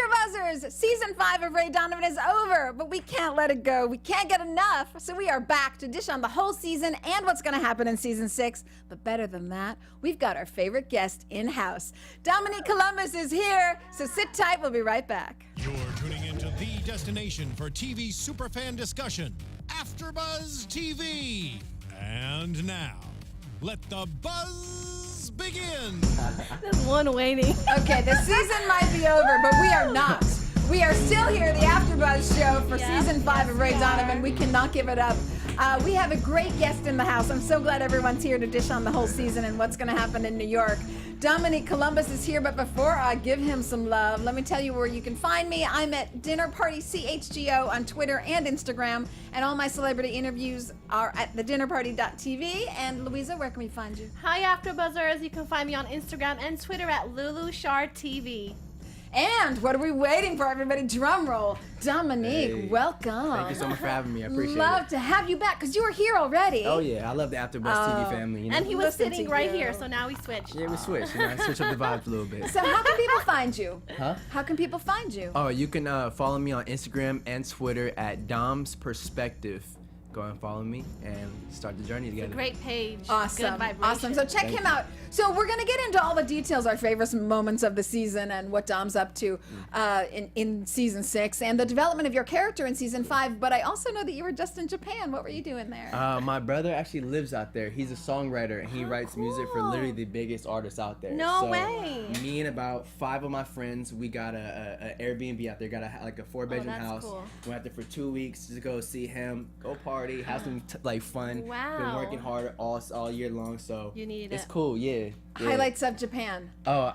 AfterBuzzers! Season 5 of Ray Donovan is over, but we can't let it go. We can't get enough, so we are back to dish on the whole season and what's going to happen in Season 6. But better than that, we've got our favorite guest in-house. Dominique Columbus is here, so sit tight. We'll be right back. You're tuning into the destination for TV superfan discussion, AfterBuzz TV. And now, let the buzz begin. There's one waiting. Okay, the season might be over, but we are not. We are still here, the AfterBuzz show for Season 5 of Ray Donovan. We cannot give it up. We have a great guest in the house. I'm so glad everyone's here to dish on the whole season and what's going to happen in New York. Dominique Columbus is here, but before I give him some love, let me tell you where you can find me. I'm at Dinner Party CHGO on Twitter and Instagram, and all my celebrity interviews are at thedinnerparty.tv. And Louisa, where can we find you? Hi, AfterBuzzers. You can find me on Instagram and Twitter at LuluSharTV. And what are we waiting for, everybody? Drum roll. Dominique, Hey. welcome. Thank you so much for having me. I appreciate Love it. to have you back, because you were here already. Oh yeah, I love the AfterBuzz TV family. You know? And he was Listen sitting to right you. here, so now we switched. Yeah, we switched. You know, I switched up the vibes a little bit. So how can people find you? Huh? How can people find you? Oh, you can follow me on Instagram and Twitter at Dom's Perspective. Go and follow me and start the journey together. Great page. Awesome. Good vibration. Awesome. So check him out. So we're going to get into all the details, our favorite moments of the season and what Dom's up to in Season 6 and the development of your character in Season 5. But I also know that you were just in Japan. What were you doing there? My brother actually lives out there. He's a songwriter and he writes music for literally the biggest artists out there. No so way. Me and about 5 of my friends, we got a Airbnb out there. Got a 4-bedroom that's house. cool. Went out there for 2 weeks to go see him, go party, have some fun. Wow. Been working hard all year long, so You needed it's it. cool. Yeah. Highlights of Japan. Oh,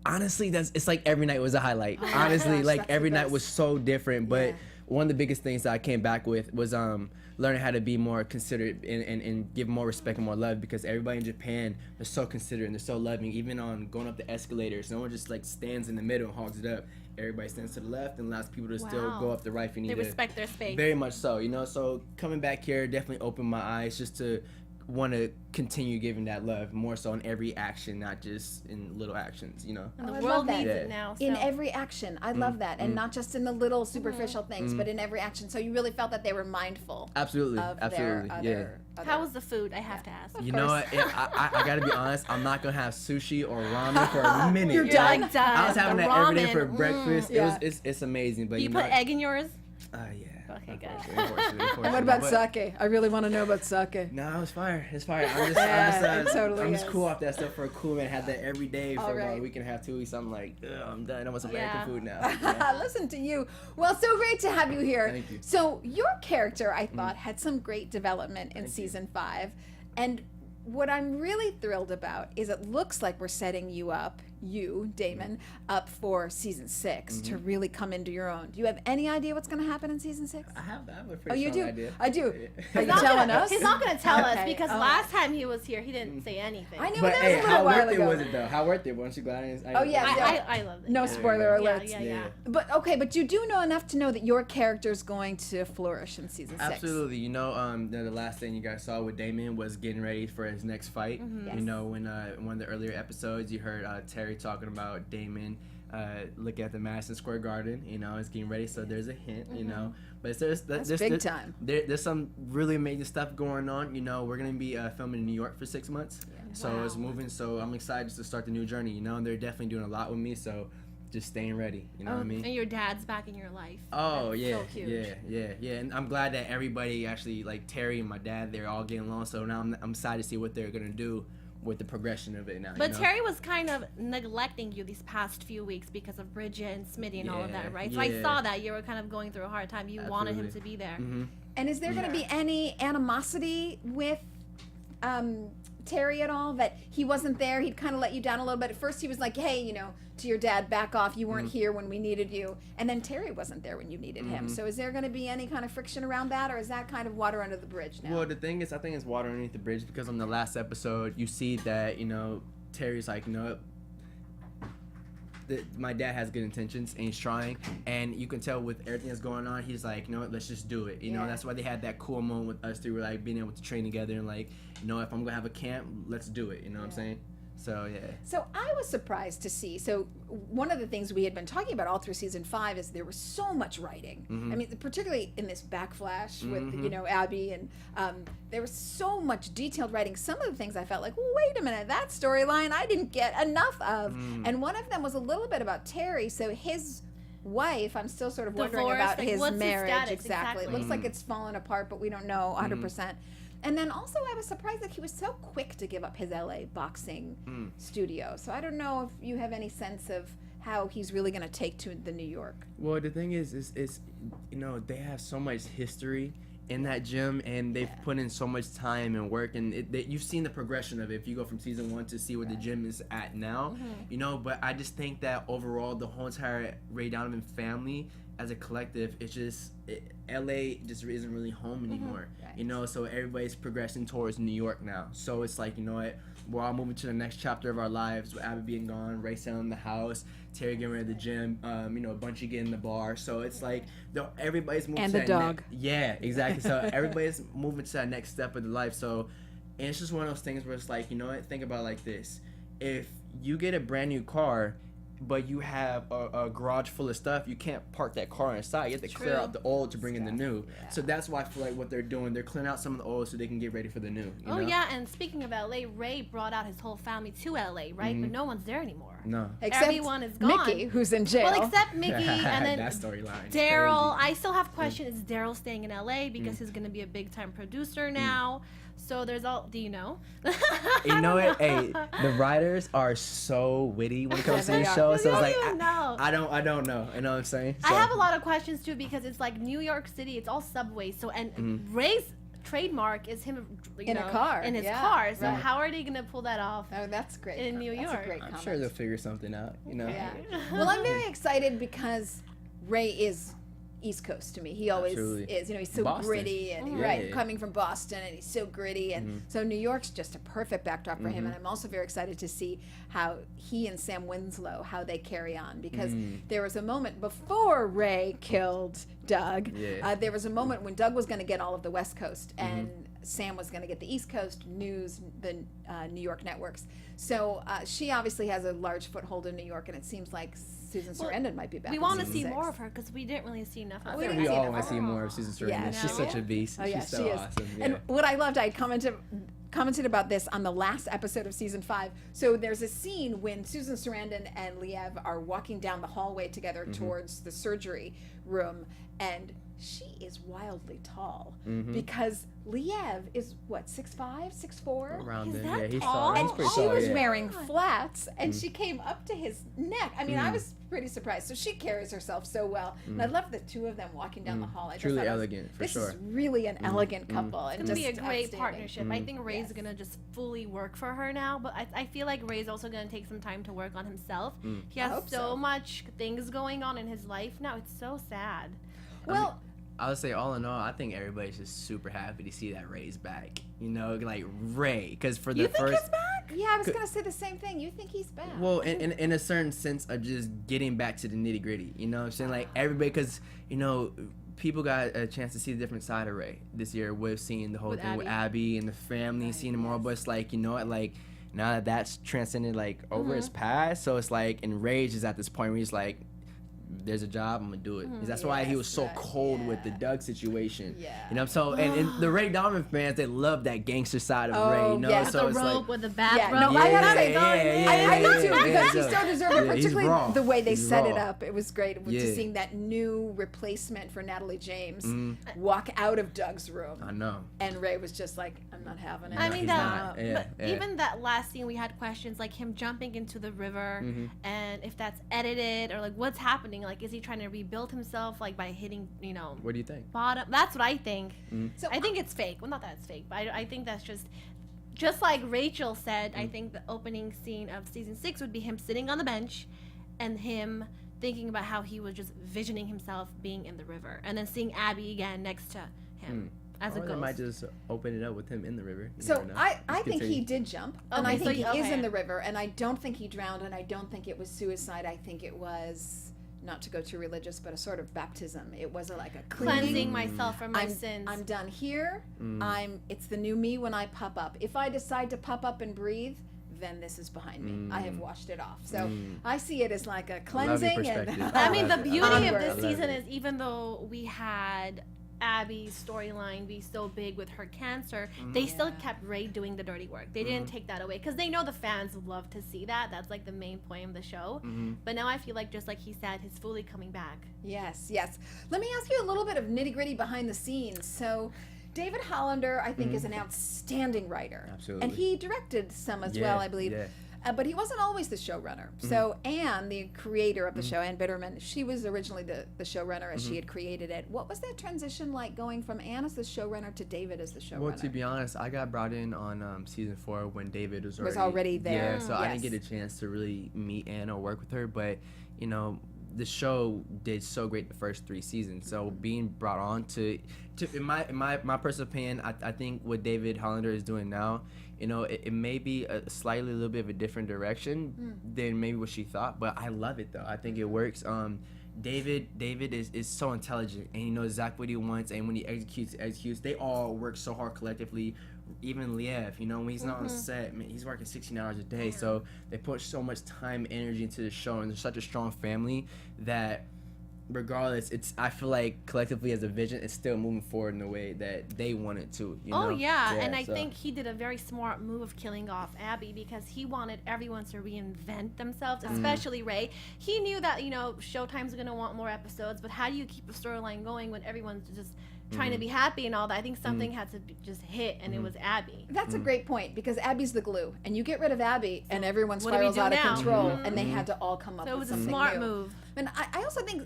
honestly, it's like every night was a highlight. Honestly, gosh, like that's the every night best. was so different. But Yeah. one of the biggest things that I came back with was learning how to be more considerate and give more respect and more love, because everybody in Japan is so considerate and they're so loving. Even on going up the escalators, no one just like stands in the middle and hogs it up. Everybody stands to the left and allows people to still Wow. go up the right if you They need to. respect their space. Very much so, you know. So coming back here definitely opened my eyes just to want to continue giving that love more so in every action, not just in little actions, you know. And the Oh, I love world that. needs Yeah. it now. In so. every action. I love that. And not just in the little superficial things, but in every action. So you really felt that they were mindful Absolutely, of absolutely, their yeah. How was the food? I have to ask. You know what? I gotta be honest. I'm not gonna have sushi or ramen for a minute. You're You're done? like done. I was having The that every day ramen, for breakfast. Yeah. It's amazing. But Do you know put what? egg in yours? Yeah. Okay, good. Unfortunately, And what about but- sake? I really want to know about sake. No, it's fire. It's fire. Yeah, it totally I'm just is. cool off that stuff for a cool man. Had that every day for All about right. a week and a half, 2 weeks. I'm like, ugh, I'm done. I want some Yeah. American food now. Yeah. Listen to you. Well, so great to have you here. Thank you. So your character, I thought, had some great development in Season 5. And what I'm really thrilled about is it looks like we're setting you up, Damon, up for Season 6 to really come into your own. Do you have any idea what's going to happen in Season 6? I have a Oh, pretty you strong do? idea. I do. Yeah. Are you telling us? He's not going to tell us Okay. because Oh. last time he was here, he didn't say anything. I knew But that hey, was a how little while worth it ago. was it though? How worth it? Weren't you glad? Oh, yeah. I love it. No spoiler alerts. Yeah. But okay, but you do know enough to know that your character is going to flourish in Season 6. Absolutely. You know, the last thing you guys saw with Damon was getting ready for his next fight. Yes. You know, when one of the earlier episodes, you heard Terry talking about Damon looking at the Madison Square Garden. You know, it's getting ready. So there's a hint. You know, but there's big time. There's some really amazing stuff going on. You know, we're gonna be filming in New York for 6 months. So Wow. it's moving. So I'm excited to start the new journey. You know, and they're definitely doing a lot with me. So just staying ready. You know what I mean? And your dad's back in your life. Oh That's yeah, so huge. yeah, and I'm glad that everybody actually, like Terry and my dad, they're all getting along. So now I'm excited to see what they're gonna do with the progression of it now. But you know? Terry was kind of neglecting you these past few weeks because of Bridget and Smitty and all of that, Yeah, right? So I yeah. saw that you were kind of going through a hard time. You wanted him to Absolutely. be there. Mhm. And is there going to be any animosity with Terry at all? That he wasn't there, he'd kind of let you down a little bit. At first he was like, hey, you know, to your dad, back off, you weren't here when we needed you. And then Terry wasn't there when you needed him. So is there going to be any kind of friction around that, or is that kind of water under the bridge now? Well, the thing is, I think it's water underneath the bridge because on the last episode, you see that, you know, Terry's like, you know, my dad has good intentions and he's trying, and you can tell with everything that's going on, he's like, you know what, let's just do it. You know, Yeah. that's why they had that cool moment with us three, were like being able to train together and like, you know, if I'm gonna have a camp, let's do it. You know what I'm saying? So yeah. So I was surprised to see. So one of the things we had been talking about all through season 5 is there was so much writing. I mean, particularly in this backflash with Abby, and there was so much detailed writing. Some of the things I felt like, well, wait a minute, that storyline I didn't get enough of. And one of them was a little bit about Terry. So his wife, I'm still sort of wondering Divorce, about like, his what's his marriage. status? Exactly. It looks like it's fallen apart, but we don't know 100%. And then also I was surprised that he was so quick to give up his LA boxing studio. So I don't know if you have any sense of how he's really going to take to the New York. Well, the thing is you know, they have so much history in that gym, and they've put in so much time and work, and you've seen the progression of it. If you go from season 1 to see where the gym is at now, you know. But I just think that overall, the whole entire Ray Donovan family as a collective, it's just LA just isn't really home anymore. You know, so everybody's progressing towards New York now. So it's like, you know what, we're all moving to the next chapter of our lives, with Abby being gone, Ray selling the house, Terry getting rid of the gym, you know, Bunchy getting the bar. So it's like everybody's moving And to the that dog. yeah, exactly. So everybody's moving to that next step of their life. So, and it's just one of those things where it's like, you know what, think about it like this. If you get a brand new car, but you have a garage full of stuff, you can't park that car inside. You have to clear out the old to bring in the new. So that's why I feel like what they're doing, they're clearing out some of the old so they can get ready for the new. You know? Yeah, and speaking of LA, Ray brought out his whole family to LA, right? But no one's there anymore. No. Except Everyone is gone. Mickey, who's in jail. Well, except Mickey, and then that storyline. Daryl. I still have questions. Is Daryl staying in LA because he's going to be a big time producer now? So there's all. Do you know? You know what? Hey, the writers are so witty when it comes to they the are. show. So it's I like don't know. I don't know. You know what I'm saying? I So- have a lot of questions too because it's like New York City. It's all subways. So and Ray's trademark is him In a car, in his yeah, car. So right. how are they gonna pull that off? Oh, that's great. In New That's York. a great I'm comment. sure they'll figure something out. You know. Yeah. Well, I'm very excited because Ray is East Coast to me. He always Absolutely. is. You know, he's so Boston. gritty and right, coming from Boston, and he's so gritty, and so New York's just a perfect backdrop for him. And I'm also very excited to see how he and Sam Winslow, how they carry on, because there was a moment before Ray killed Doug. Yeah. There was a moment when Doug was going to get all of the West Coast and Sam was going to get the East Coast news, the New York networks. So she obviously has a large foothold in New York, and it seems like Susan Sarandon might be back. We in want to season see 6. more of her because we didn't really see enough of We her. didn't We see all enough want of to see her. more of Susan Sarandon. Yeah, She's such a beast. Oh, yeah, She's so she is. awesome. Yeah. And what I loved, I commented about this on the last episode of season 5. So there's a scene when Susan Sarandon and Liev are walking down the hallway together towards the surgery room, and she is wildly tall because Liev is what, 6'5", 6'4"? Around Is there, that yeah, he's tall? tall. He's And pretty she tall, was yeah. wearing flats, and she came up to his neck. I mean, I was pretty surprised. So she carries herself so well, and I love the two of them walking down the hall. I just Truly thought it was- elegant, for this sure. is really an elegant couple, and It's gonna just be a great outstanding. partnership. I think Ray's Yes. gonna just fully work for her now, but I feel like Ray's also gonna take some time to work on himself. He has hope so so. much things going on in his life now. It's so sad. Well, I would say, all in all, I think everybody's just super happy to see that Ray's back. You know, like Ray, because for the You think first. he's back? yeah, I was gonna say the same thing. You think he's back? Well, in a certain sense of just getting back to the nitty gritty, you know what I'm saying? Like, everybody, because, you know, people got a chance to see the different side of Ray this year with seeing the whole With thing with Abby. Abby and the family, seeing them all, but it's like, you know what, like, now that that's transcended, like, over his past, so it's like, and Ray's is at this point where he's like, there's a job, I'm gonna do it. 'Cause that's why he was so Yes, cold with the Doug situation. Yeah. You know, so and the Ray Donovan fans, they love that gangster side of Ray. You know, yeah. so The it's rope like, with the Yeah, bathrobe. no, I gotta say, I do too, yeah, because he yeah. so deserved it, Yeah, he's particularly raw. the way they He's set it raw. up. It was great. It was Yeah. just seeing that new replacement for Natalie James walk out of Doug's room. I know. And Ray was just like, I'm not having it. I No, mean he's that, not. Yeah, but yeah. even that last scene, we had questions like him jumping into the river, and if that's edited or like what's happening. Like, is he trying to rebuild himself, like by hitting, you know, What do you think? bottom? That's what I think. So I think it's fake. Well, not that it's fake, but I think that's just like Rachel said. I think the opening scene of season 6 would be him sitting on the bench, and him thinking about how he was just visioning himself being in the river, and then seeing Abby again next to him as a Or they ghost. might just open it up with him in the river. You So never know. I Just think he continue. did jump, and Okay, I so think he you- is okay. in the river, and I don't think he drowned, and I don't think it was suicide. I think it was, not to go too religious, but a sort of baptism. It was like a Cleansing cleansing. myself from my I'm, sins. I'm done here. It's the new me when I pop up. If I decide to pop up and breathe, then this is behind me. I have washed it off. So I see it as like a love your cleansing. And perspective. I mean, the love it. beauty of Onward. this I love season it. is even though we had Abby's storyline be so big with her cancer, they still kept Ray doing the dirty work. They didn't take that away because they know the fans love to see that. That's like the main point of the show. But now I feel like, just like he said, he's fully coming back. Yes, yes. Let me ask you a little bit of nitty-gritty behind the scenes. So David Hollander, I think, is an outstanding writer. Absolutely. And he directed some as Yeah, well, I believe. yeah. But he wasn't always the showrunner. So Anne, the creator of the show, Anne Bitterman, she was originally the showrunner as she had created it. What was that transition like, going from Anne as the showrunner to David as the showrunner? Well, to be honest, I got brought in on season 4 when David was already there. Yeah, so I didn't Yes. get a chance to really meet Anne or work with her, but you know, the show did so great the first 3 seasons. So being brought on to in my personal opinion, I think what David Hollander is doing now, you know, it may be a slightly little bit of a different direction than maybe what she thought, but I love it though. I think it works. David is so intelligent, and he knows exactly what he wants, and when he executes. They all work so hard collectively. Even Liev, you know, when he's not on set, man, he's working 16 hours a day. So they put so much time, energy into the show, and they're such a strong family that regardless, I feel like collectively as a vision, it's still moving forward in the way that they want it to. You know? Oh yeah, and I so- think he did a very smart move of killing off Abby because he wanted everyone to reinvent themselves, especially Ray. He knew that, you know, Showtime's gonna want more episodes, but how do you keep a storyline going when everyone's just trying to be happy and all that? I think something had to just hit, and it was Abby. That's a great point, because Abby's the glue, and you get rid of Abby, and everyone what do we spirals do out now? of control, and they had to all come up So it with was a something smart new. move. And I also think,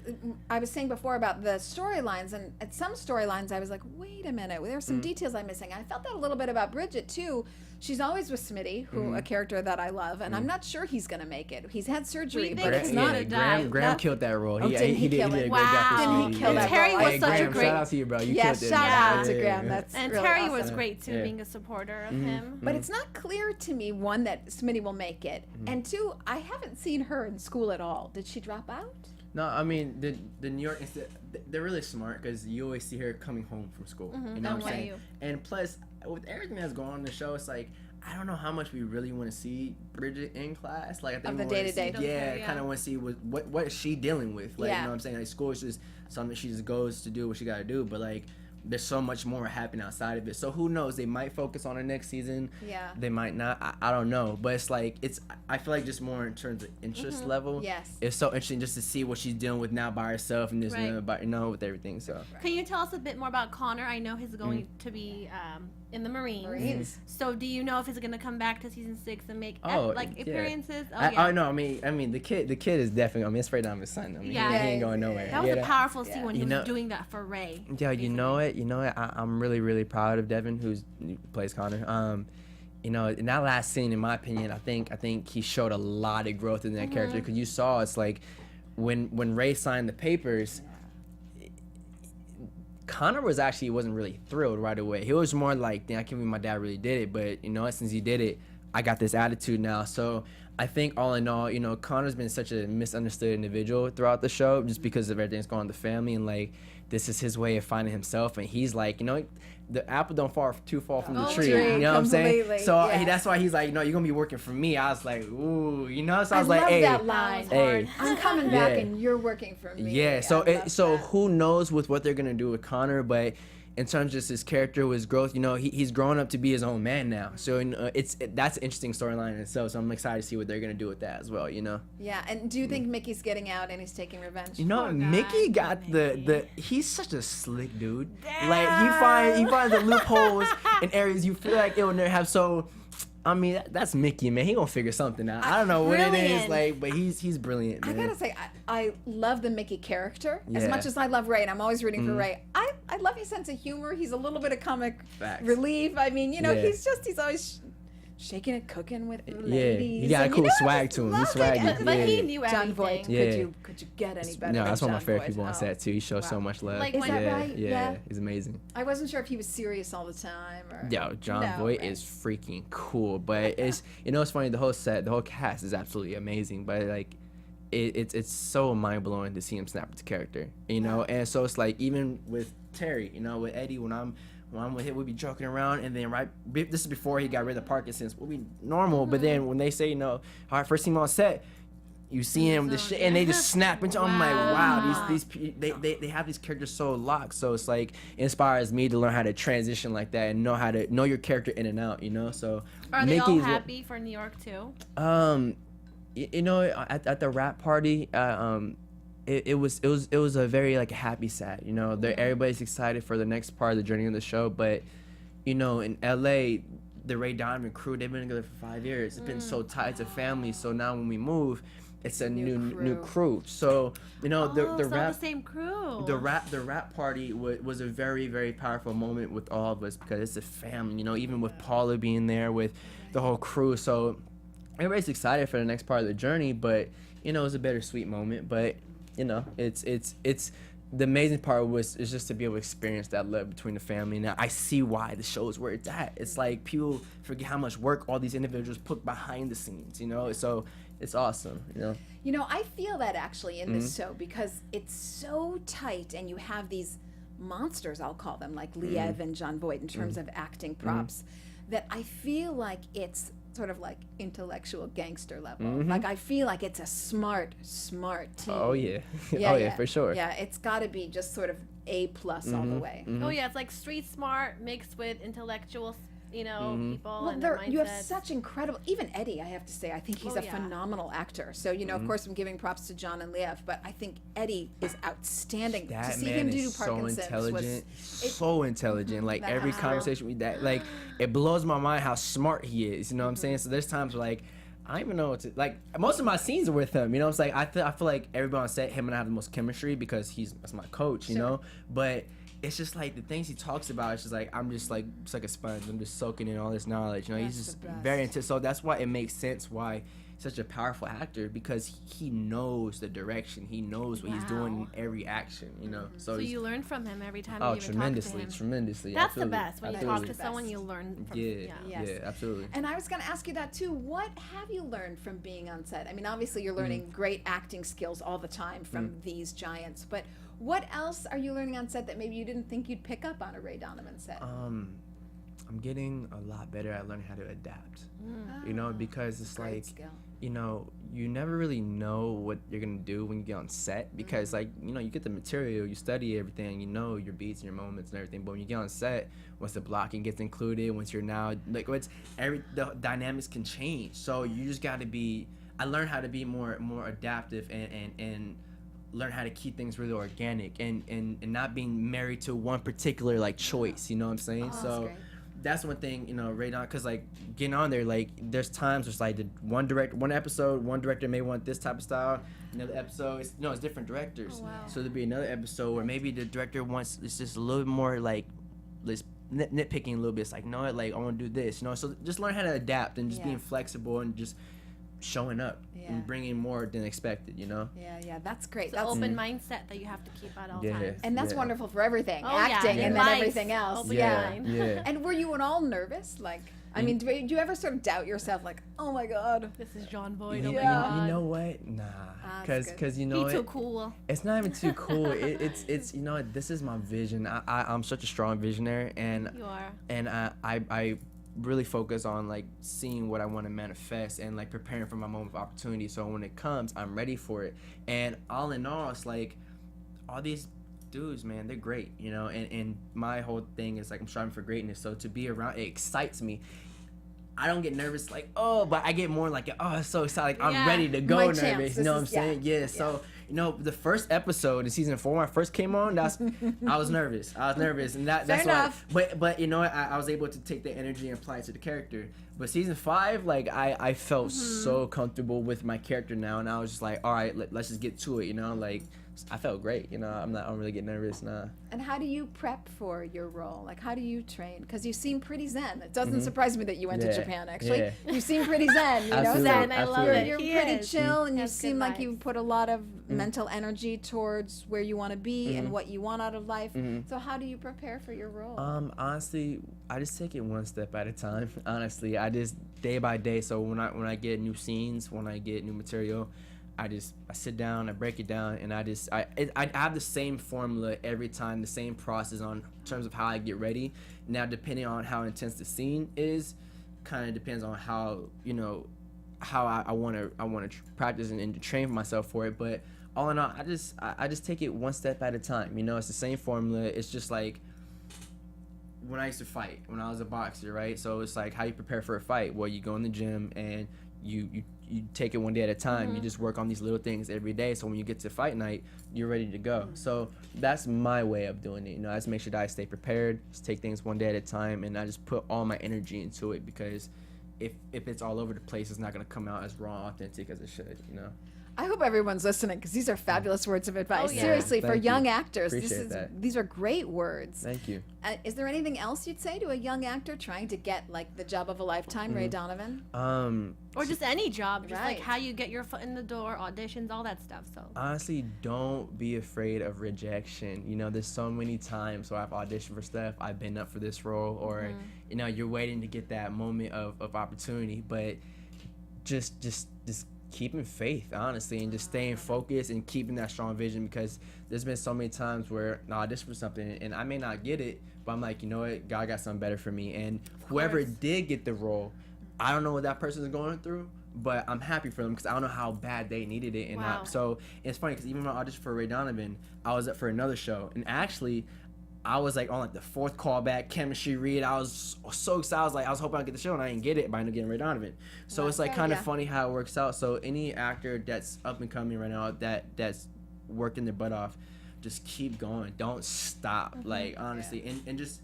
I was saying before about the storylines, and at some storylines I was like, wait a minute, there are some details I'm missing. I felt that a little bit about Bridget too. She's always with Smitty, who a character that I love, and I'm not sure he's gonna make it. He's had surgery, We but think it's he's not. gonna die. Graham Not- killed that role. Oh, didn't he did kill a it? great job for Wow. Didn't he Smitty, kill yeah. that Terry role? was Hey, such a Graham, great- shout out to you, bro. You Yes, killed it. shout man. out to Yeah, Graham. yeah. That's And really Terry awesome. was great too, Yeah. being a supporter of him. But it's not clear to me, one, that Smitty will make it, and two, I haven't seen her in school at all. Did she drop out? No, I mean the New York, they're really smart because you always see her coming home from school. You know I'm what I'm saying? with And plus, with everything that's going on in the show, it's like I don't know how much we really want to see Bridget in class. Like I think Of the we wanna day-to-day. see- Don't Yeah, care, yeah. kind of want to see what is she dealing with. Like Yeah. you know what I'm saying? Like school is just something she just goes to do what she got to do. But like there's so much more happening outside of it. So who knows? They might focus on her next season. Yeah. They might not. I don't know. But it's like I feel like just more in terms of interest level. Yes. It's so interesting just to see what she's dealing with now by herself and just Right. with everything. So Can you tell us a bit more about Connor? I know he's going to be in the Marines. So do you know if he's going to come back to season 6 and make Oh, like yeah. appearances? Oh, I no, I mean the kid is definitely. I mean, it's right down his son. I mean, Yeah. he ain't going nowhere. That was a Yeah, powerful scene when he You was know- doing that for Ray. Yeah, you know it. I'm really proud of Devin, who plays Connor. You know, in that last scene, in my opinion, I think he showed a lot of growth in that character because you saw it's like when Ray signed the papers. Connor wasn't really thrilled right away. He was more like, "Damn, I can't believe my dad really did it." But you know, since he did it, I got this attitude now. So I think all in all, you know, Connor's been such a misunderstood individual throughout the show just because of everything that's going on in the family, and like this is his way of finding himself. And he's like, you know, the apple don't fall too far from the Oh, tree. tree, You know what I'm saying? completely, So yes. that's why he's like, you know, you're gonna be working for me. I was like, ooh, you know. So I was I like, love hey, that line. hey. I'm coming back, Yeah. and you're working for me. Yeah, I love so that. who knows with what they're gonna do with Connor, but in terms of just his character, his growth, you know, he's grown up to be his own man now. So that's an interesting storyline in itself. So I'm excited to see what they're gonna do with that as well. You know. Yeah, and do you think Mickey's getting out and he's taking revenge? You know, Poor guy, Mickey got Mickey. the he's such a slick dude. Like he finds the loopholes in areas you feel like it will never have. So. I mean, that's Mickey, man. He gonna figure something out. I don't know what it is, Brilliant. like, but he's brilliant, I man. gotta say, I love the Mickey character as Yeah. much as I love Ray, and I'm always rooting for Ray. I love his sense of humor. He's a little bit of comic Facts. relief. I mean, you know, Yeah. he's always shaking and cooking with Yeah, ladies. he got a and, cool you know, swag just to him. love He's it. swaggy. But Yeah. he knew Jon everything. Voight, Yeah. could you get any better? No, than that's one of my Jon favorite Voight? people on Oh. set too. He shows Wow. so much love. Like Is when- that yeah, right? yeah, Yeah. he's amazing. I wasn't sure if he was serious all the time. Or... Yo, Jon No, Voight right. is freaking cool, but it's it's funny. The whole cast is absolutely amazing, but like it's so mind blowing to see him snap into character, you know. And so it's like even with Terry, you know, with Eddie, when when I'm with him, we'll be joking around, and then this is before he got rid of Parkinson's, we'll be normal. But then when they say, you know, all right, first team on set, you see him, the shit, and they just snap into. I'm like, wow, they have these characters so locked. So it's like inspires me to learn how to transition like that and know how to know your character in and out. You know, so are they all happy for New York too? You know, at the rap party, it was a very like happy sad. You know, everybody's excited for the next part of the journey of the show. But you know, in LA, the Ray Donovan crew, they've been together for 5 years. It's been so tight, it's a family. So now when we move, it's a new crew. So you know, the same crew. The rap party was a very, very powerful moment with all of us because it's a family. You know, even with Paula being there with the whole crew. So everybody's excited for the next part of the journey. But you know, it's a bittersweet moment. But you know, it's the amazing part is just to be able to experience that love between the family. Now I see why the show is where it's at. It's like people forget how much work all these individuals put behind the scenes, you know. So it's awesome, you know. You know, I feel that actually in this show because it's so tight, and you have these monsters, I'll call them, like Liev and Jon Voight in terms of acting props, that I feel like it's sort of like intellectual gangster level. Like I feel like it's a smart team. Oh yeah. Yeah, for sure. Yeah, it's got to be just sort of A+ all the way. Oh yeah, it's like street smart mixed with intellectual, you know, people. Well, and their you have mindsets. such incredible. Even Eddie, I have to say, I think he's a phenomenal actor. So you know, of course, I'm giving props to Jon and Liev, but I think Eddie is outstanding. That to see man him do is so Parkinson's intelligent, was so intelligent. Like That every was conversation with that, like it blows my mind how smart he is. You know what I'm saying? So there's times where, like, I don't even know what to like. Most of my scenes are with him. You know what I'm saying? I feel like everybody on set, him and I have the most chemistry because that's my coach. You know, but it's just like the things he talks about. It's just like I'm just like it's like a sponge. I'm just soaking in all this knowledge. You know, he's just very into. So that's why it makes sense why he's such a powerful actor, because he knows the direction. He knows what he's doing in every action. You know, so you learn from him every time. Oh, you even tremendously, talk to him. tremendously. That's absolutely. the best when you Absolutely. talk to someone, you learn from. Yeah, absolutely. And I was going to ask you that too. What have you learned from being on set? I mean, obviously you're learning great acting skills all the time from these giants, but what else are you learning on set that maybe you didn't think you'd pick up on a Ray Donovan set? I'm getting a lot better at learning how to adapt. You know, because it's Great like, skill. you know, you never really know what you're gonna do when you get on set, because like, you know, you get the material, you study everything, you know your beats and your moments and everything, but when you get on set, once the blocking gets included, once you're now like the dynamics can change. So you just gotta be. I learned how to be more adaptive and learn how to keep things really organic and not being married to one particular like choice. You know what I'm saying? So that's one thing, you know, right now, because like getting on there, like there's times it's like one director may want this type of style, another episode it's different directors. So there'll be another episode where maybe the director wants it's just a little bit more like nitpicking a little bit. It's like, no, like I want to do this, you know. So just learn how to adapt and just being flexible and just showing up and bringing more than expected, you know. Yeah, that's great. It's That's an open mindset that you have to keep at all times. and that's wonderful for everything, Oh, acting and then Life, everything else. open mind. And were you at all nervous? Like, I mean, do you ever sort of doubt yourself? Like, oh my God, This is Jon Voight. You Oh my God. know what? Nah, that's because you know Be too cool. It's not even too cool. It's you know, this is my vision. I'm such a strong visionary, and You are. and I really focus on like seeing what I want to manifest and like preparing for my moment of opportunity, so when it comes I'm ready for it. And all in all, it's like all these dudes, man, they're great, you know, and my whole thing is like I'm striving for greatness, so to be around it excites me. I don't get nervous like, oh, but I get more like, oh, it's so excited, like I'm ready to go. My nervous chance. you know what I'm This is- saying? So you know, the first episode in season 4 when I first came on, I was nervous, and that's Fair why. enough. But you know what? I was able to take the energy and apply it to the character. But season 5, like I felt so comfortable with my character now, and I was just like, all right, let's just get to it. You know, like I felt great. You know, I don't really get nervous now. And how do you prep for your role? Like, how do you train? Because you seem pretty zen. It doesn't surprise me that you went to Japan, actually. Yeah. You seem pretty zen, you know? Absolutely. Zen, I love Absolutely. it. You're He pretty is. chill, and you Has seem good like you vibes. put a lot of mental energy towards where you want to be and what you want out of life. So how do you prepare for your role? Honestly, I just take it one step at a time. Honestly, I just day by day. So when I get new scenes, when I get new material, I sit down, I break it down, and I have the same formula every time, the same process on terms of how I get ready. Now, depending on how intense the scene is, kind of depends on how, you know, how I want to practice and train myself for it. But all in all, I just take it one step at a time. You know, it's the same formula. It's just like when I used to fight, when I was a boxer, right? So it's like how you prepare for a fight. Well, you go in the gym and you take it one day at a time. You just work on these little things every day. So when you get to fight night, you're ready to go. So that's my way of doing it. You know, I just make sure that I stay prepared, just take things one day at a time, and I just put all my energy into it, because if it's all over the place, it's not going to come out as raw, authentic as it should, you know? I hope everyone's listening, because these are fabulous words of advice. Oh, yeah. Seriously, for Thank young you. actors, Appreciate that. these are great words. Thank you. Is there anything else you'd say to a young actor trying to get like the job of a lifetime, Ray Donovan? Or just any job, just Right. like how you get your foot in the door, auditions, all that stuff. So Honestly, don't be afraid of rejection. You know, there's so many times where I've auditioned for stuff, I've been up for this role, or you know, you're waiting to get that moment of opportunity, but just keeping faith, honestly, and just staying focused and keeping that strong vision, because there's been so many times where I audition for something and I may not get it, but I'm like, you know what, God got something better for me. And whoever did get the role, I don't know what that person is going through, but I'm happy for them, because I don't know how bad they needed it. And Wow. so it's funny, because even when I auditioned for Ray Donovan, I was up for another show, and actually I was like on like the fourth callback chemistry read. I was so excited. I was hoping I'd get the show, and I didn't get it, but I ended up getting Ray Donovan. So it's like Okay, kind of yeah. funny how it works out. So any actor that's up and coming right now, that's working their butt off, just keep going. Don't stop. Like, honestly, and just,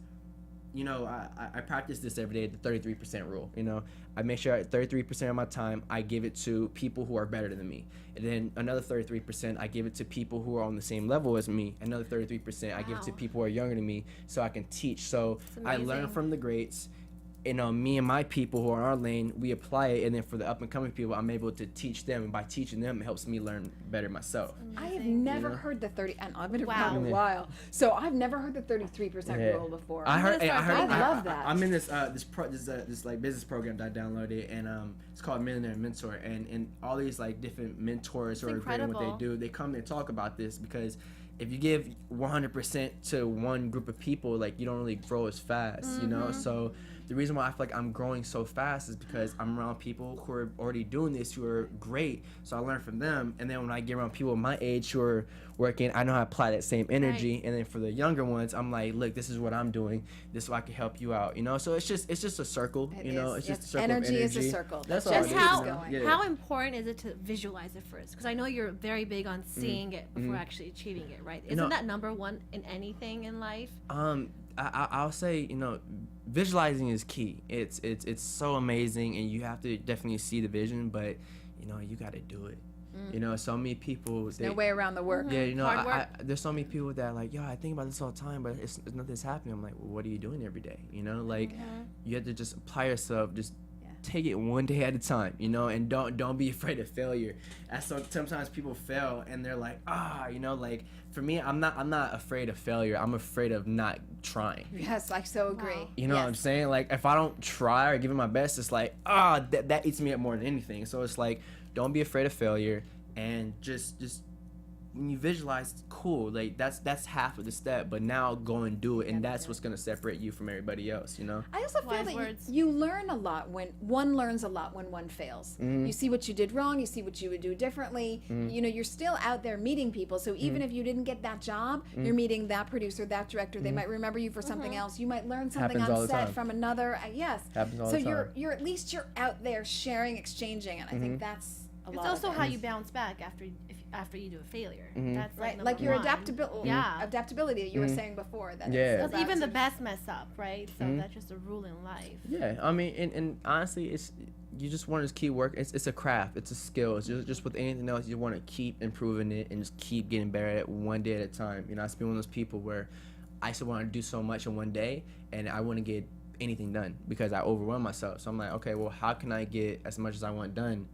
you know, I practice this every day, the 33% rule. You know, I make sure 33% of my time I give it to people who are better than me, and then another 33% I give it to people who are on the same level as me. Another 33% I give it to Wow. people who are younger than me, so I can teach. So That's I learn amazing. from the greats. You know, me and my people who are in our lane, we apply it, and then for the up and coming people, I'm able to teach them, and by teaching them, it helps me learn better myself. I have never heard the 30, and I've been around Wow. a while, so I've never heard the 33% Yeah. rule before. I heard. gonna I start heard. doing that. I love I- that. I'm in this like business program that I downloaded, and it's called Millionaire Mentor, and all these like different mentors who are great at what incredible. they do, they come and talk about this, because if you give 100% to one group of people, like, you don't really grow as fast, you know. So the reason why I feel like I'm growing so fast is because I'm around people who are already doing this, who are great. So I learn from them, and then when I get around people my age who are working, I know how to apply that same energy. Right. And then for the younger ones, I'm like, look, this is what I'm doing. This is how I can help you out, you know. So it's just a circle, It you know. is, It's yes. just a circle Energy of is energy. a circle. That's That's all just it is, how you know? Yeah. how important is it to visualize it first? Because I know you're very big on seeing it before actually achieving it, right? Isn't know- that number one in anything in life? I'll say, you know, visualizing is key. It's so amazing, and you have to definitely see the vision, but you know, you got to do it. You know, so many people, no way around the work. yeah, you know, Hard work. there's so many people that are like, yo, I think about this all the time, but it's nothing's happening. I'm like, well, what are you doing every day? You know, like, you have to just apply yourself, just take it one day at a time, you know, and don't be afraid of failure. Sometimes people fail and they're like, you know, like, for me, I'm not afraid of failure. I'm afraid of not trying. Yes, I so agree. You know what I'm saying? Like, if I don't try or give it my best, it's like, that eats me up more than anything. So it's like, don't be afraid of failure, and just when you visualize, cool, like that's half of the step, but now go and do it, and that's what's gonna separate you from everybody else, you know. I also feel Wise that words. you learn a lot when one learns a lot when one fails. You see what you did wrong, you see what you would do differently. You know, you're still out there meeting people, so even if you didn't get that job, you're meeting that producer, that director. They might remember you for something else. You might learn something Happens all on the set time. from another. Yes. Happens all so the time. you're at least you're out there sharing, exchanging, and I think that's a It's lot. also of it. how you bounce back after you do a failure. That's Right, number like your one. adaptability. Yeah. Adaptability that you were saying before. That Yeah. it's Because even the about best mess up, right? So that's just a rule in life. Yeah, I mean, and honestly, it's, you just want to keep working. It's a craft. It's a skill. It's just with anything else, you want to keep improving it and just keep getting better at it one day at a time. You know, I've been one of those people where I used to want to do so much in one day, and I wouldn't get anything done because I overwhelm myself. So I'm like, okay, well, how can I get as much as I want done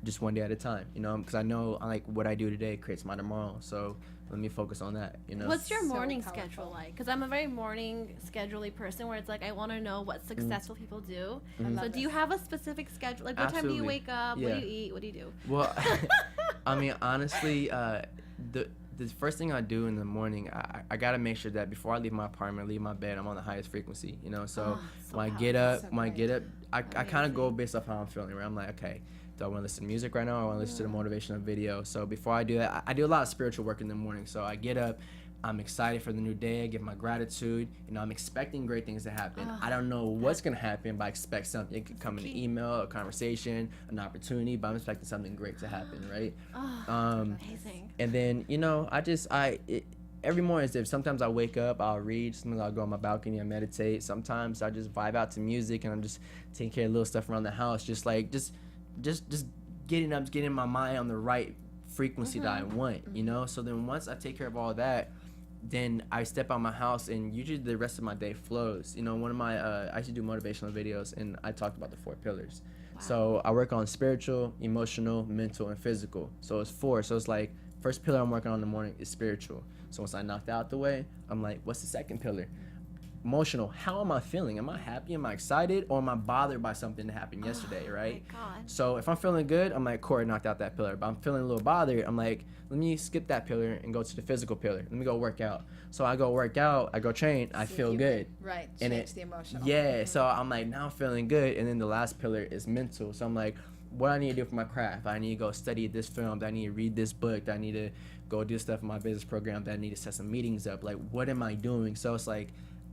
just one day at a time? You know, because I know, like, what I do today creates my tomorrow. So let me focus on that, you know. What's your So morning powerful. schedule like? Because I'm a very morning schedule-y person where it's like I want to know what successful people do. So do you have a specific schedule? Like what time do you Absolutely. wake up? Yeah. What do you eat? What do you do? Well, I mean, honestly, the first thing I do in the morning, I gotta make sure that before I leave my apartment, leave my bed, I'm on the highest frequency, you know. So so when I powerful. get up, So when I great. get up, I kind of go based off how I'm feeling. Right, I'm like, okay, do I want to listen to music right now, or I want to listen to the motivational video? So before I do that, I do a lot of spiritual work in the morning. So I get up, I'm excited for the new day. I give my gratitude. You know, I'm expecting great things to happen. I don't know what's gonna happen, but I expect something. It could come in an email, a conversation, an opportunity, but I'm expecting something great to happen, right? Amazing. And then, you know, every morning is different. Sometimes I wake up, I'll read. Sometimes I'll go on my balcony and meditate. Sometimes I just vibe out to music and I'm just taking care of little stuff around the house. Just getting up, getting my mind on the right frequency that I want, you know? So then once I take care of all that, then I step out my house and usually the rest of my day flows. You know, one of my, I used to do motivational videos and I talked about the 4 pillars. So I work on spiritual, emotional, mental, and physical. So it's 4. So it's like, first pillar I'm working on in the morning is spiritual. So once I knock that out the way, I'm like, what's the second pillar? Emotional. How am I feeling? Am I happy? Am I excited? Or am I bothered by something that happened yesterday, right? My God. So if I'm feeling good, I'm like, Corey knocked out that pillar. But I'm feeling a little bothered, I'm like, let me skip that pillar and go to the physical pillar. Let me go work out. So I go work out, I go train, I See if feel you good. can, right, And change the emotional. Yeah, so I'm like, now I'm feeling good. And then the last pillar is mental. So I'm like, what do I need to do for my craft? I need to go study this film. Do I need to read this book? Do I need to go do stuff in my business program? Do I need to set some meetings up? Like, what am I doing? So it's like,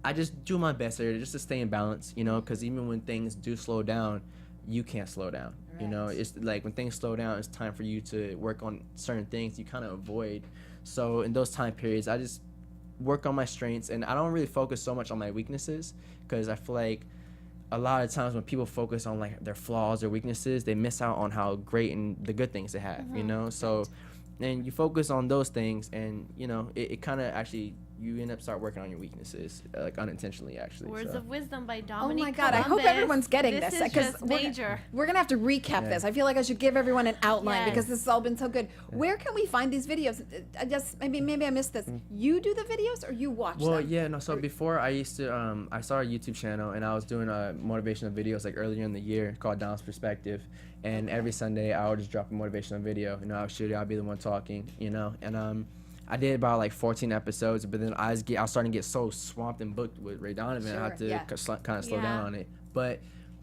I just do my best there just to stay in balance, you know, because even when things do slow down, you can't slow down. You know, Right. it's like when things slow down, it's time for you to work on certain things you kind of avoid. So in those time periods, I just work on my strengths and I don't really focus so much on my weaknesses because I feel like a lot of times when people focus on like their flaws or weaknesses, they miss out on how great and the good things they have, you know? So, and you focus on those things and, you know, it kind of actually, you end up start working on your weaknesses, like unintentionally actually. Words so. of wisdom by Oh Dominique my God! I hope Columbus. everyone's getting this Is just major. we're gonna have to recap Yeah. this. I feel like I should give everyone an outline Yes. because this has all been so good. Where can we find these videos? I just maybe I missed this. You do the videos or you watch Well, them? yeah, no. So before I used to, I started a YouTube channel and I was doing motivational videos like earlier in the year called Don's Perspective, and every Sunday I would just drop a motivational video. You know, I'll shoot it. I'll be the one talking. You know, and I did about like 14 episodes, but then I was starting to get so swamped and booked with Ray Donovan. I had to Sure, yeah. kind of slow Yeah. down on it. But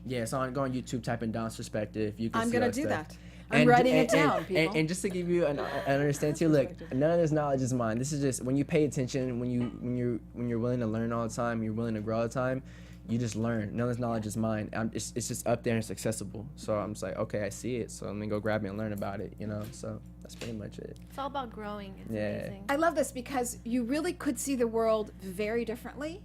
yeah, so go on YouTube, type in Don's Perspective. You can I'm see gonna all do stuff. that. I'm writing it down, people. And just to give you an understanding too, look, none of this knowledge is mine. This is just when you pay attention, when you're willing to learn all the time, you're willing to grow all the time. You just learn. None of this knowledge is mine. It's just up there and it's accessible. So I'm just like, okay, I see it. So let me go grab it and learn about it. You know. So that's pretty much it. It's all about growing. It's Yeah. amazing. I love this because you really could see the world very differently,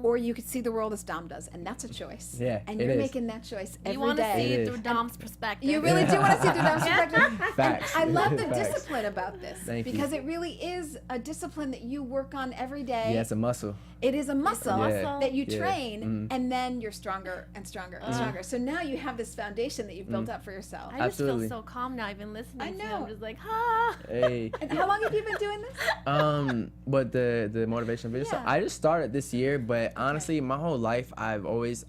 or you could see the world as Dom does, and that's a choice. Yeah, and it you're is. making that choice every You want to see day. It it is. through Dom's perspective. You really do want to see through Dom's perspective. Facts. I love the Facts. discipline about this Thank you. because it really is a discipline that you work on every day. Yeah, it's a muscle. It is a muscle Yeah. that you Yeah. train, and then you're stronger and stronger and stronger. So now you have this foundation that you've built up for yourself. I just Absolutely. feel so calm now, even listening I to you. know. I'm just like, ah. Hey. And how long have you been doing this? But the motivation video. So Yeah. I just started this year, but honestly, my whole life I've always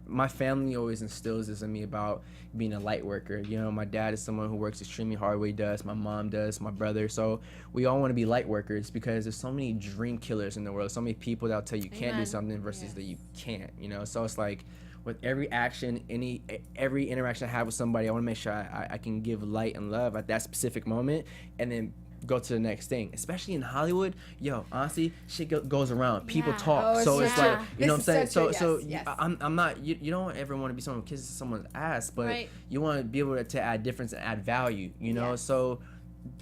my family always instills this in me about being a light worker. You know, my dad is someone who works extremely hard. What he does, my mom does, my brother. So we all want to be light workers because there's so many dream killers in the world. So many people that'll tell you can't do Amen. something versus that you can't. You know, so it's like with every action, every interaction I have with somebody, I want to make sure I can give light and love at that specific moment, and then go to the next thing. Especially in Hollywood, yo, honestly, shit goes around. People Yeah. talk, Oh, so it's it's so like, true. you know This what I'm is saying. so So true, yes, yes. I'm not. You don't ever want to be someone who kisses someone's ass, but Right. you want to be able to add difference and add value. You know, Yes. so.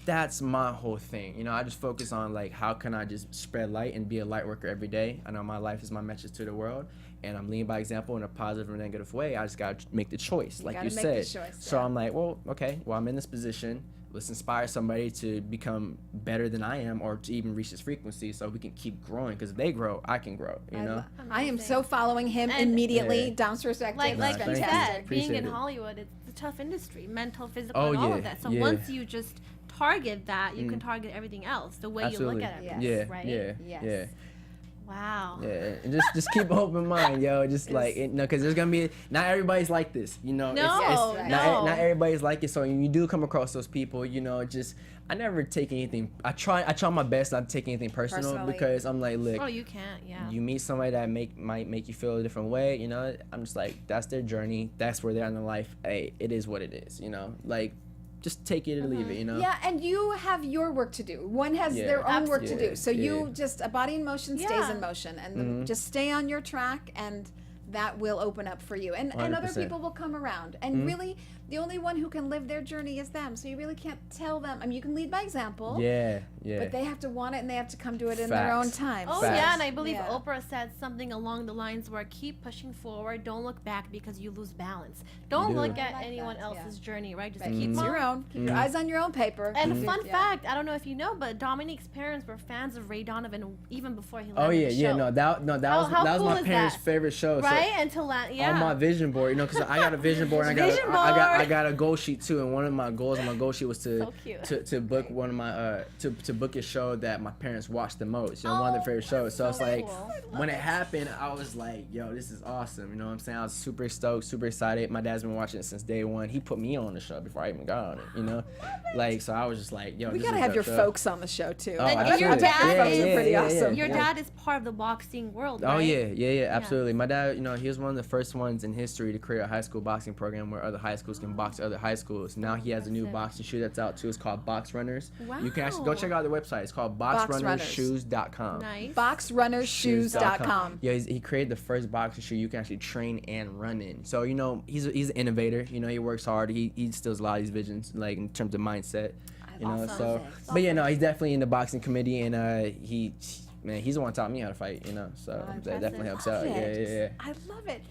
That's my whole thing. You know, I just focus on like how can I just spread light and be a light worker every day. I know my life is my message to the world, and I'm leading by example in a positive or negative way. I just gotta make the choice, like you gotta make the said. choice, So yeah. I'm like, well, okay, well I'm in this position. Let's inspire somebody to become better than I am, or to even reach this frequency, so we can keep growing. Because if they grow, I can grow. You know. I am so following him And- immediately. Yeah. Dom's perspective. Like is you fantastic. said, being Appreciate in it. Hollywood, it's a tough industry, mental, physical, Oh, and all yeah, of that. So yeah. once you just target that, you can target everything else. The way Absolutely. you look at it, Yes. right? Yeah. Wow. Yeah, and just keep an open mind, yo. Just like, you know, because there's gonna be, not everybody's like this, you know. No, not everybody's like it. So when you do come across those people, you know, just I never take anything. I try my best not to take anything personal because I'm like, look. Oh, you can't. Yeah. You meet somebody that might make you feel a different way, you know. I'm just like, that's their journey. That's where they're in their life. Hey, it is what it is, you know. Like, just take it or leave it, you know. Yeah, and you have your work to do. One has their own work to do. So you just, a body in motion stays in motion, and just stay on your track, and that will open up for you. And other 100%. people will come around. And really, the only one who can live their journey is them. So you really can't tell them. I mean, you can lead by example. Yeah. But they have to want it, and they have to come to it in their own time. Oh, Facts. yeah, and I believe Oprah said something along the lines where keep pushing forward, don't look back because you lose balance. Don't look at anyone else's journey, right? Just keep It's on. your own. Keep your eyes on your own paper. And fun fact, I don't know if you know, but Dominique's parents were fans of Ray Donovan even before he landed Oh yeah, the yeah. show. No, that was How that was cool my is parents' that? favorite show. So Right? Until that, on my vision board, you know, because I got a vision board. And I got a goal sheet too, and one of my goals on my goal sheet was to book one of my to book a show that my parents watched the most. You know, one of their favorite shows. So it's like when it happened, I was like, yo, this is awesome. You know what I'm saying? I was super stoked, super excited. My dad's been watching it since day one. He put me on the show before I even got on it. You know, like so I was just like, yo, we this gotta is have a your show. folks on the show too. Oh, And your absolutely. dad is pretty awesome. Your dad is part of the boxing world, right? Oh yeah, absolutely. My dad, you know, he was one of the first ones in history to create a high school boxing program where other high schools can box other high schools. Now he has a new boxing shoe that's out too. It's called Box Runners. Wow. You can actually go check out their website. It's called boxrunnershoes.com. Nice. BoxRunnersShoes.com. Yeah, he created the first boxing shoe you can actually train and run in. So you know, he's an innovator. You know, he works hard. He instills a lot of these visions, like in terms of mindset. You know, so but yeah, no, he's definitely in the boxing committee, and he's the one taught me how to fight. You know, so that definitely helps out. Yeah. I love it.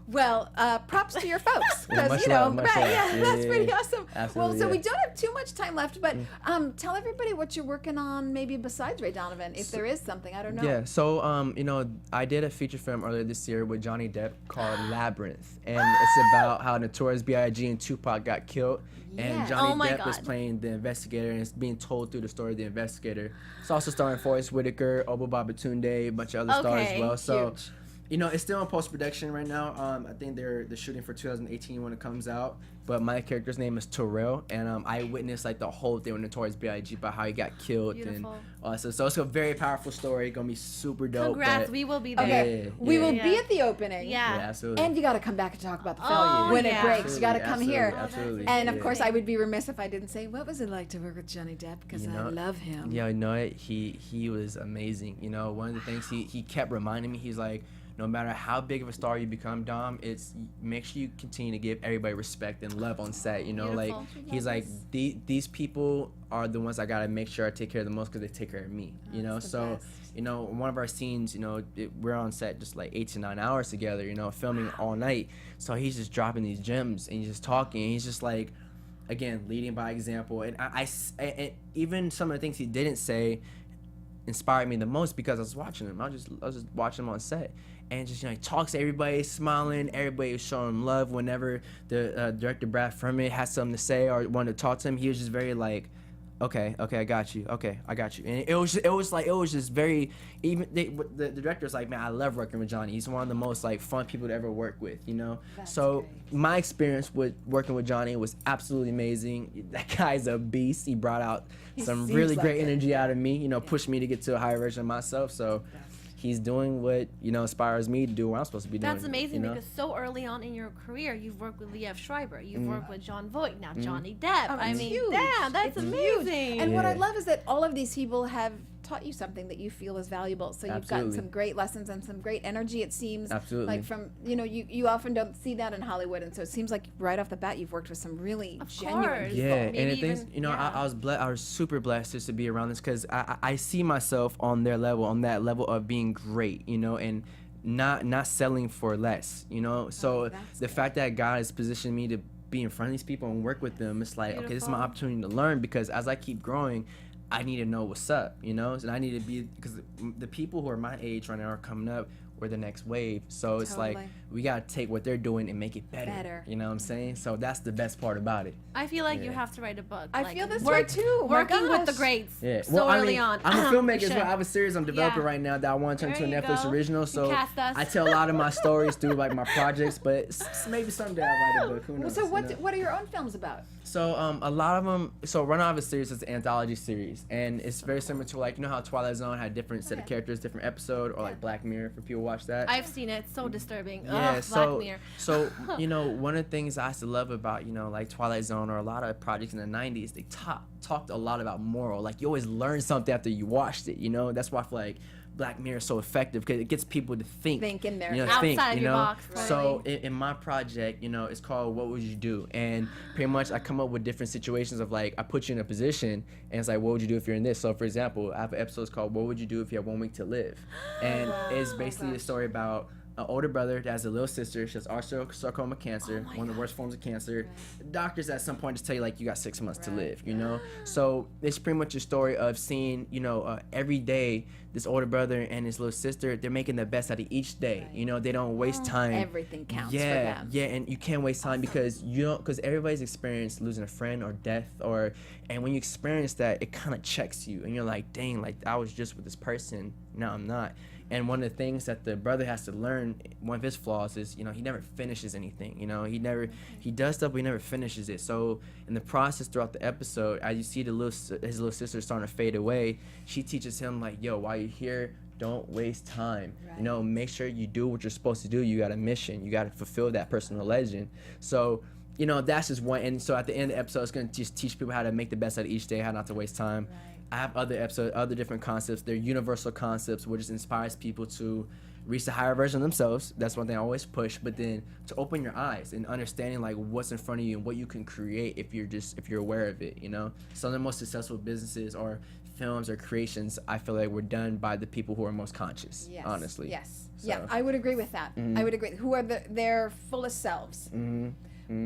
Well, props to your folks Yeah, because much you know, love, much right? love. Yeah, Yeah, that's yeah, pretty yeah. awesome. Absolutely, Well, so yeah. we don't have too much time left, but tell everybody what you're working on, maybe besides Ray Donovan, if there is something. I don't know. Yeah, so you know, I did a feature film earlier this year with Johnny Depp called Labyrinth, and it's about how Notorious B.I.G. and Tupac got killed, and Yes. Johnny Oh my Depp is God. playing the investigator, and it's being told through the story of the investigator. It's also starring Forrest Whitaker, Oba Babatunde, a bunch of other stars Okay, as well. So. huge. You know, it's still in post-production right now. I think they're shooting for 2018 when it comes out. But my character's name is Terrell, and I witnessed like the whole thing with Notorious B.I.G. about how he got killed. Beautiful. And so it's a very powerful story. Gonna be super dope. Congrats, but- we will be there. Okay, Yeah, we yeah. will Yeah. be at the opening. Yeah. Yeah, absolutely. And you got to come back and talk about the film Oh, when yeah. it breaks. You got to come Absolutely, here. absolutely. And of Yeah. course, I would be remiss if I didn't say, what was it like to work with Johnny Depp? Because You I know, love him. Yeah, you know it. He was amazing. You know, one of the things he kept reminding me, he's like, no matter how big of a star you become, Dom, it's make sure you continue to give everybody respect and love on set. You know, like Beautiful. he's like these people are the ones I gotta make sure I take care of the most because they take care of me. You know, that's the so best. you know, one of our scenes, you know, we're on set just like 8 to 9 hours together. You know, filming all night. So he's just dropping these gems and he's just talking. And he's just like, again, leading by example. And and even some of the things he didn't say inspired me the most because I was watching him. I was just watching him on set, and just, you know, he talks to everybody, smiling. Everybody was showing him love. Whenever the director Brad Furman had something to say or wanted to talk to him, he was just very like, okay, I got you. Okay, I got you. And it was just very, even the director's like, man, I love working with Johnny. He's one of the most like fun people to ever work with, you know. So my experience with working with Johnny was absolutely amazing. That guy's a beast. He brought out some seems really like great it. energy out of me, you know, pushed me to get to a higher version of myself. So he's doing what, you know, inspires me to do what I'm supposed to be doing. That's amazing you know? because so early on in your career, you've worked with Liev Schreiber, you've worked with Jon Voight, now Johnny Depp. I mean, huge. damn, that's It's huge. amazing. And what I Yeah. love is that all of these people have taught you something that you feel is valuable. So you've gotten Absolutely. some great lessons and some great energy, it seems. Absolutely. Like from, you know, you often don't see that in Hollywood. And so it seems like right off the bat, you've worked with some really genuine course. people. Yeah, Maybe and the things, even- you know, yeah. I was super blessed just to be around this because I see myself on their level, on that level of being great, you know, and not settling for less, you know. So that's the fact that God has positioned me to be in front of these people and work with them, it's like, okay, this is my Beautiful. opportunity to learn because as I keep growing, I need to know what's up, you know, and I need to be, because the people who are my age right now are coming up. we're the next wave. So it's like Totally. we gotta take what they're doing and make it better. You know what I'm saying? So that's the best part about it. I feel like you have to write a book. I like, feel this way too. My Working with the gosh. greats Yeah. so I early mean, on. I'm a You filmmaker as well. should. I have a series I'm developing Yeah. right now that I want to turn There into a you Netflix go. original. You So cast us. I tell a lot of my stories through like my projects, but maybe someday I'll write a book. Who knows? So you know? what are your own films about? So a lot of them. So right now I have a series. It's an anthology series, and it's very similar to like, you know how Twilight Zone had different set of characters, different episode, or like Black Mirror for people who watch that. I've seen it. It's so disturbing. Yeah, Ugh, so Black Mirror. so you know, one of the things I used to love about, you know, like Twilight Zone or a lot of projects in the 90s, they talked a lot about moral. Like you always learn something after you watched it, you know? That's why I feel like Black Mirror is so effective, because it gets people to think In there. you know, Outside think, of you your know. box, So in my project, you know, it's called What Would You Do? And pretty much I come up with different situations of like, I put you in a position and it's like, what would you do if you're in this? So for example, I have an episode called What Would You Do If You Had 1 Week to Live? And it's basically a story about an older brother that has a little sister. She has osteosarcoma cancer, one of the worst forms of cancer. Doctors at some point just tell you like, you got 6 months to live, you know? So it's pretty much a story of seeing, you know, every day this older brother and his little sister, they're making the best out of each day. You know, they don't waste time. Everything counts for Yeah, them. yeah, and you can't waste time because everybody's experienced losing a friend or death, and when you experience that, it kind of checks you, and you're like, dang, like I was just with this person, now I'm not. And one of the things that the brother has to learn, one of his flaws is, you know, he never finishes anything. You know, he does stuff, but he never finishes it. So in the process throughout the episode, as you see his little sister starting to fade away, she teaches him like, yo, while you're here, don't waste time. You know, make sure you do what you're supposed to do. You got a mission. You got to fulfill that personal legend. So, you know, that's just one. And so at the end of the episode, it's going to just teach people how to make the best out of each day, how not to waste time. I have other episodes, other different concepts. They're universal concepts, which just inspires people to reach the higher version of themselves. That's one thing I always push. But then to open your eyes and understanding like what's in front of you and what you can create if you're aware of it. You know, some of the most successful businesses or films or creations, I feel like were done by the people who are most conscious. Yes. Honestly. Yes. So. Yeah, I would agree with that. I would agree. Who are their fullest selves.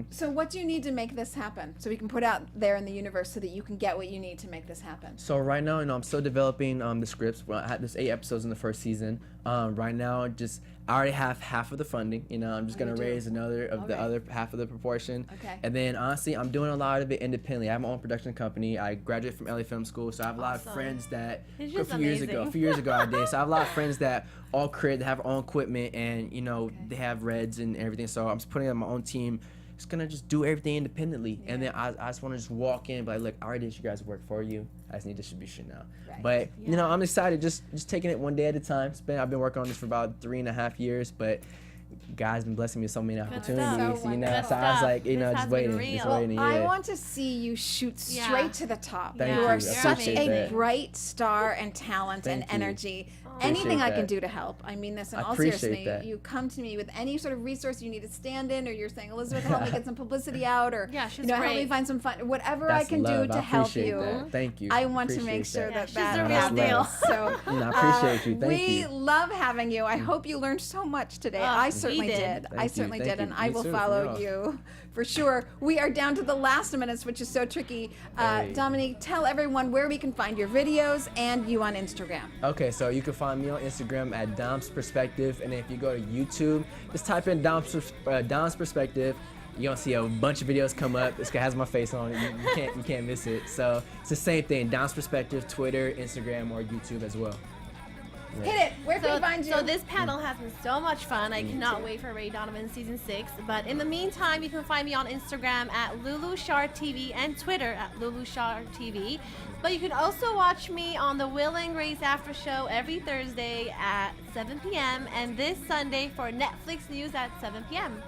So what do you need to make this happen? So we can put out there in the universe so that you can get what you need to make this happen. So right now, you know, I'm still developing the scripts. Well, I had this 8 episodes in the first season. Right now, I already have half of the funding. You know, I'm just gonna raise another of the other half of the proportion. Okay. And then honestly, I'm doing a lot of it independently. I have my own production company. I graduated from LA Film School, so I have a lot of friends that It's a just few years ago I did. So I have a lot of friends that all create, they have their own equipment, and you know, they have Reds and everything. So I'm just putting on my own team. Just gonna just do everything independently, and then I just want to just walk in and be like, look, I already did you guys work for you. I just need distribution now. But you know, I'm excited, just taking it one day at a time. I've been working on this for about 3.5 years, but God's been blessing me with so many opportunities. So You know, Good so I was stuff. like, you know, This just has been waiting, just real. waiting. I Yeah. want to see you shoot straight to the top. Thank you you. are I such appreciate a that. bright star and talent Thank and you. energy. Anything I can that. do to help. I mean this in I all appreciate seriousness. that. You come to me with any sort of resource you need to stand in, or you're saying, Elizabeth, help me get some publicity out, or Yeah, she's you know, help me great. find some fun. Whatever I That's can love. do to I help appreciate you. that. Thank you. I want to make Appreciate sure that she's that the real happens. deal. So I appreciate you. Thank we you. love having you. I hope you learned so much today. I we certainly did. did. Thank I you. certainly Thank did, you. and I Me will too, follow yeah. you for sure. We are down to the last minutes, which is so tricky. Hey. Dominique, tell everyone where we can find your videos and you on Instagram. Okay, so you can find me on Instagram at Dom's Perspective, and if you go to YouTube, just type in Dom's Perspective. You're gonna see a bunch of videos come up. This guy has my face on it. You can't miss it. So it's the same thing. Dom's Perspective, Twitter, Instagram, or YouTube as well. Hit it. Where can we find you? So this panel has been so much fun. I cannot wait for Ray Donovan season 6. But in the meantime, you can find me on Instagram at LuluSharTV and Twitter at LuluSharTV. But you can also watch me on the Will and Grace After Show every Thursday at 7 p.m. and this Sunday for Netflix News at 7 p.m.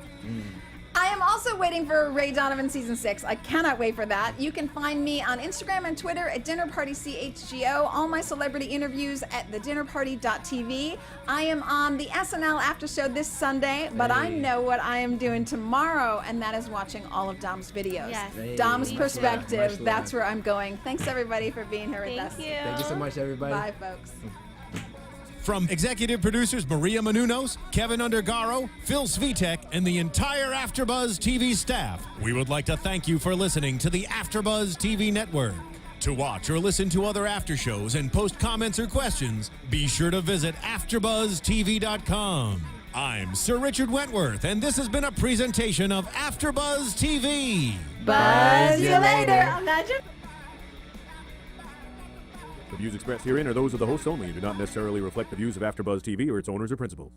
I am also waiting for Ray Donovan season 6. I cannot wait for that. You can find me on Instagram and Twitter at DinnerPartyCHGO. All my celebrity interviews at thedinnerparty.tv. I am on the SNL After Show this Sunday, but I know what I am doing tomorrow, and that is watching all of Dom's videos. Yes. Hey, Dom's much Perspective. love. That's where I'm going. Thanks everybody for being here with us. Thank you. Thank you so much, everybody. Bye, folks. From executive producers Maria Menounos, Kevin Undergaro, Phil Svitek, and the entire AfterBuzz TV staff, we would like to thank you for listening to the AfterBuzz TV network. To watch or listen to other after shows and post comments or questions, be sure to visit AfterBuzzTV.com. I'm Sir Richard Wentworth, and this has been a presentation of AfterBuzz TV. Buzz you later. Imagine. The views expressed herein are those of the hosts only and do not necessarily reflect the views of AfterBuzz TV or its owners or principals.